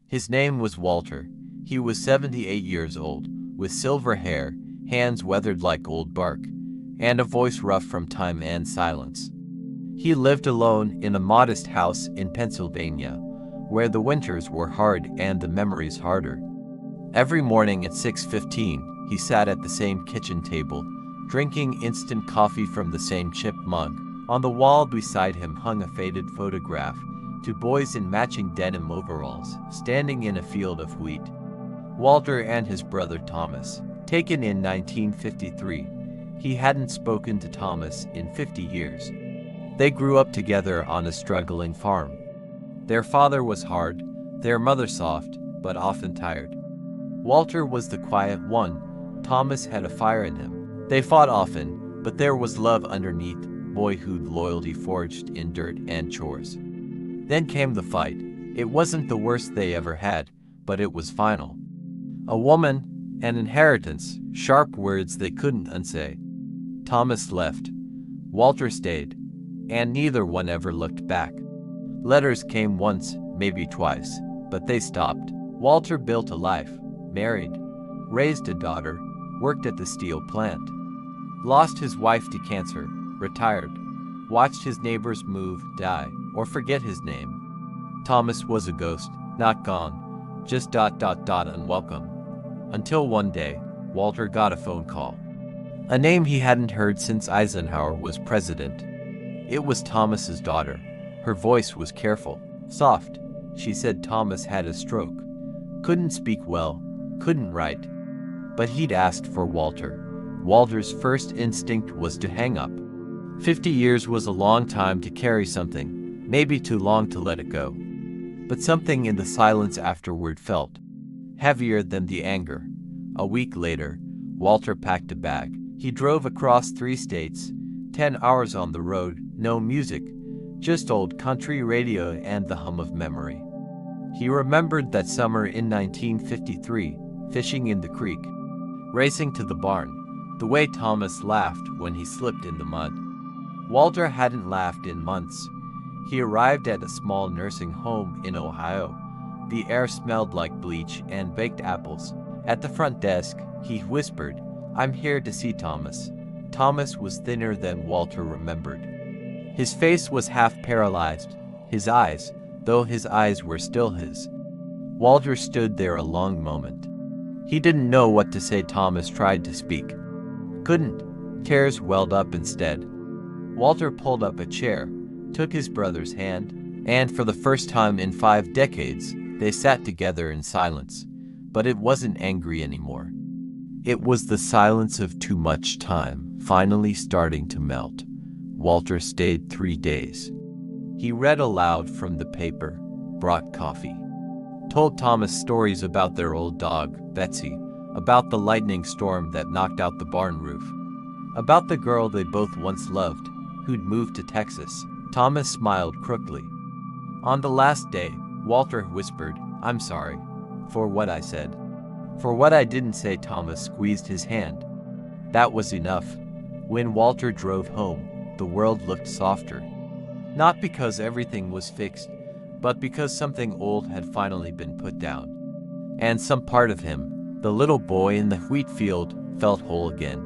His name was Walter. He was 78 years old, with silver hair, hands weathered like old bark, and a voice rough from time and silence. He lived alone in a modest house in Pennsylvania, where the winters were hard and the memories harder. Every morning at 6:15, he sat at the same kitchen table, drinking instant coffee from the same chip mug. On the wall beside him hung a faded photograph, two boys in matching denim overalls, standing in a field of wheat. Walter and his brother Thomas, taken in 1953. He hadn't spoken to Thomas in 50 years. They grew up together on a struggling farm. Their father was hard, their mother soft, but often tired. Walter was the quiet one. Thomas had a fire in him. They fought often, but there was love underneath, boyhood loyalty forged in dirt and chores. Then came the fight. It wasn't the worst they ever had, but it was final. A woman, an inheritance, sharp words they couldn't unsay. Thomas left. Walter stayed, and neither one ever looked back. Letters came once, maybe twice, but they stopped. Walter built a life, married, raised a daughter, worked at the steel plant. Lost his wife to cancer, retired, watched his neighbors move, die, or forget his name. Thomas was a ghost, not gone, just unwelcome. Until one day, Walter got a phone call. A name he hadn't heard since Eisenhower was president. It was Thomas's daughter. Her voice was careful, soft. She said Thomas had a stroke. Couldn't speak well, couldn't write. But he'd asked for Walter. Walter's first instinct was to hang up. 50 years was a long time to carry something, maybe too long to let it go. But something in the silence afterward felt heavier than the anger. A week later, Walter packed a bag. He drove across 3 states, 10 hours on the road, no music, just old country radio and the hum of memory. He remembered that summer in 1953, fishing in the creek, racing to the barn, the way Thomas laughed when he slipped in the mud. Walter hadn't laughed in months. He arrived at a small nursing home in Ohio. The air smelled like bleach and baked apples. At the front desk, he whispered, "I'm here to see Thomas." Thomas was thinner than Walter remembered. His face was half paralyzed. His eyes, though his eyes were still his. Walter stood there a long moment. He didn't know what to say. Thomas tried to speak. Couldn't. Tears welled up instead. Walter pulled up a chair, took his brother's hand, and for the first time in 5 decades, they sat together in silence. But it wasn't angry anymore. It was the silence of too much time, finally starting to melt. Walter stayed 3 days. He read aloud from the paper, brought coffee, told Thomas stories about their old dog, Betsy, about the lightning storm that knocked out the barn roof, about the girl they both once loved, who'd moved to Texas. Thomas smiled crookedly. On the last day, Walter whispered, "I'm sorry for what I said. For what I didn't say." Thomas squeezed his hand. That was enough. When Walter drove home, the world looked softer. Not because everything was fixed, but because something old had finally been put down. And some part of him, the little boy in the wheat field, felt whole again.